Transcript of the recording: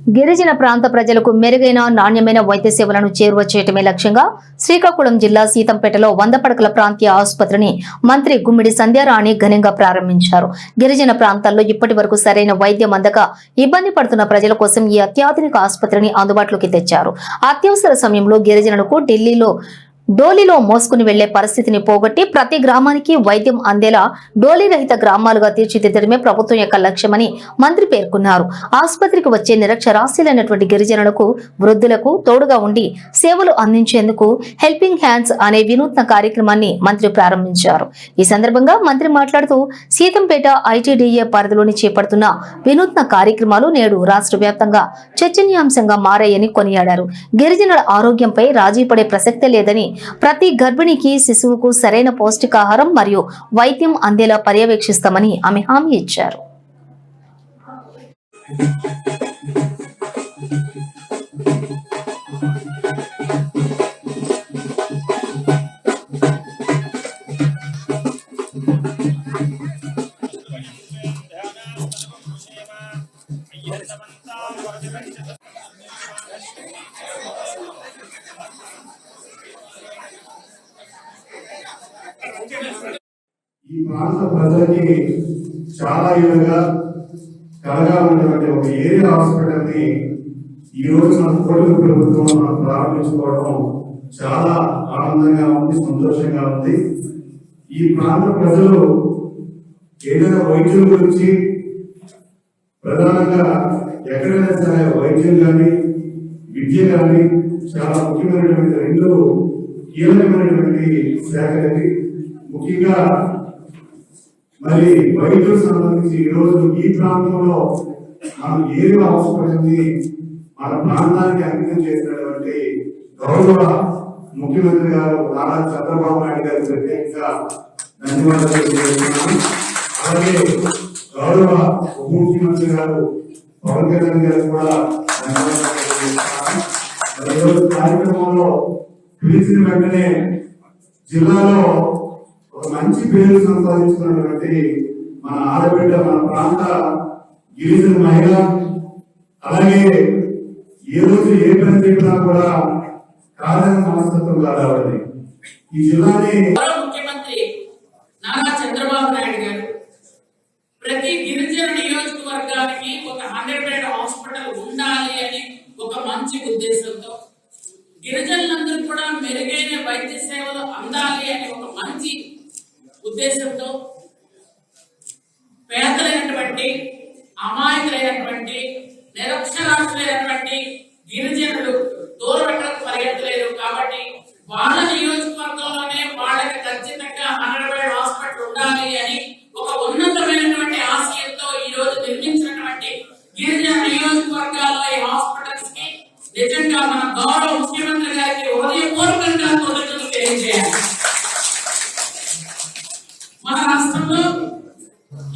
గిరిజన ప్రాంత ప్రజలకు మెరుగైన నాణ్యమైన వైద్య సేవలను చేరువ చేయటమే లక్ష్యంగా శ్రీకాకుళం జిల్లా సీతంపేటలో 100 పడకల ప్రాంతీయ ఆసుపత్రిని మంత్రి గుమ్మిడి సంధ్యారాణి ఘనంగా ప్రారంభించారు. గిరిజన ప్రాంతాల్లో ఇప్పటి వరకు సరైన వైద్యం అందక ఇబ్బంది పడుతున్న ప్రజల కోసం ఈ అత్యాధునిక ఆసుపత్రిని అందుబాటులోకి తెచ్చారు. అత్యవసర సమయంలో గిరిజనులకు డోలీలో మోసుకుని వెళ్లే పరిస్థితిని పోగొట్టి ప్రతి గ్రామానికి వైద్యం అందేలా డోలీ రహిత గ్రామాలుగా తీర్చిదిద్దడమే ప్రభుత్వం యొక్క లక్ష్యమని మంత్రి పేర్కొన్నారు. ఆసుపత్రికి వచ్చే నిరక్షరాస్యులైనటువంటి గిరిజనులకు, వృద్ధులకు తోడుగా ఉండి సేవలు అందించేందుకు హెల్పింగ్ హ్యాండ్స్ అనే వినూత్న కార్యక్రమాన్ని మంత్రి ప్రారంభించారు. ఈ సందర్భంగా మంత్రి మాట్లాడుతూ సీతంపేట ఐటీడీఏ పరిధిలోని చేపడుతున్న వినూత్న కార్యక్రమాలు నేడు రాష్ట్ర వ్యాప్తంగా చర్చనీయాంశంగా మారాయని కొనియాడారు. గిరిజనుల ఆరోగ్యంపై రాజీ పడే ప్రసక్తే లేదని, ప్రతి గర్భిణికి, శిశువుకు సరైన పౌష్టికాహారం మరియు వైద్యం అందేలా పర్యవేక్షిస్తామని ఆమె హామీ ఇచ్చారు. ఈ ప్రాంత ప్రజలకి చాలా ఏళ్ళుగా కలగా ఉన్నటువంటి ఒక ఏరియా హాస్పిటల్ ని ఈ రోజు మన కోటి ప్రభుత్వం మనం ప్రారంభించుకోవడం చాలా ఆనందంగా ఉంది, సంతోషంగా ఉంది. ఈ ప్రాంత ప్రజలు ఏదైనా వైద్యుల గురించి ప్రధానంగా ఎక్కడైనా సరే వైద్యం కానీ విద్య కానీ చాలా ముఖ్యమైనటువంటి రెండు కీలకమైనటువంటి శాఖలకి. ముఖ్యంగా మరి వైద్యులకు సంబంధించి ఈరోజు ఈ ప్రాంతంలో మనం ఏరియా హాస్పిటల్ ని మన ప్రాంతానికి అంకితం చేసినటువంటి గౌరవ ముఖ్యమంత్రి గారు నారా చంద్రబాబు నాయుడు గారికి ప్రత్యేకంగా ధన్యవాదాలు తెలియజేస్తున్నాను. అలాగే గౌరవ ఉప ముఖ్యమంత్రి గారు పవన్ కళ్యాణ్ గారు కూడా ధన్యవాదాలు తెలియజేస్తున్నాను. ఈరోజు కార్యక్రమంలో పిలిచిన వెంటనే జిల్లాలో ఒక మంచి పేరు సంపాదించుకున్నటువంటి మన ఆడబిడ్డ, మన ప్రాంత గిరిజన మహిళ, అలాగే ఏ రోజు ఏ పని చెప్పినా కూడా కాదని మనస్తత్వం కాదావది. ఈ జిల్లాని ముఖ్యమంత్రి నారా చంద్రబాబు నాయుడు గారు ప్రతి గిరిజన నియోజకవర్గానికి ఒక 100 బెడ్ హాస్పిటల్ ఉండాలి అని ఒక మంచి ఉద్దేశంతో, గిరిజనులందరూ కూడా మెరుగైన వైద్య సేవలు అందాలి అని ఒక మంచి ఉద్దేశంతో పేదలైనటువంటి, అమాయకులైనటువంటి, నిరక్షరాస్యులైనటువంటి గిరిజనులు దూరం ఎక్కడికి పరిగెత్తలేరు. కాబట్టి వాళ్ళ నియోజకవర్గంలోనే వాళ్ళకి ఖచ్చితంగా 100 బెడ్ హాస్పిటల్ ఉండాలి అని ఒక ఉన్నతమైనటువంటి ఆశయంతో ఈ రోజు నిర్మించినటువంటి గిరిజన నియోజకవర్గాల్లో ఈ హాస్పిటల్స్ కి నిజంగా మన గౌరవ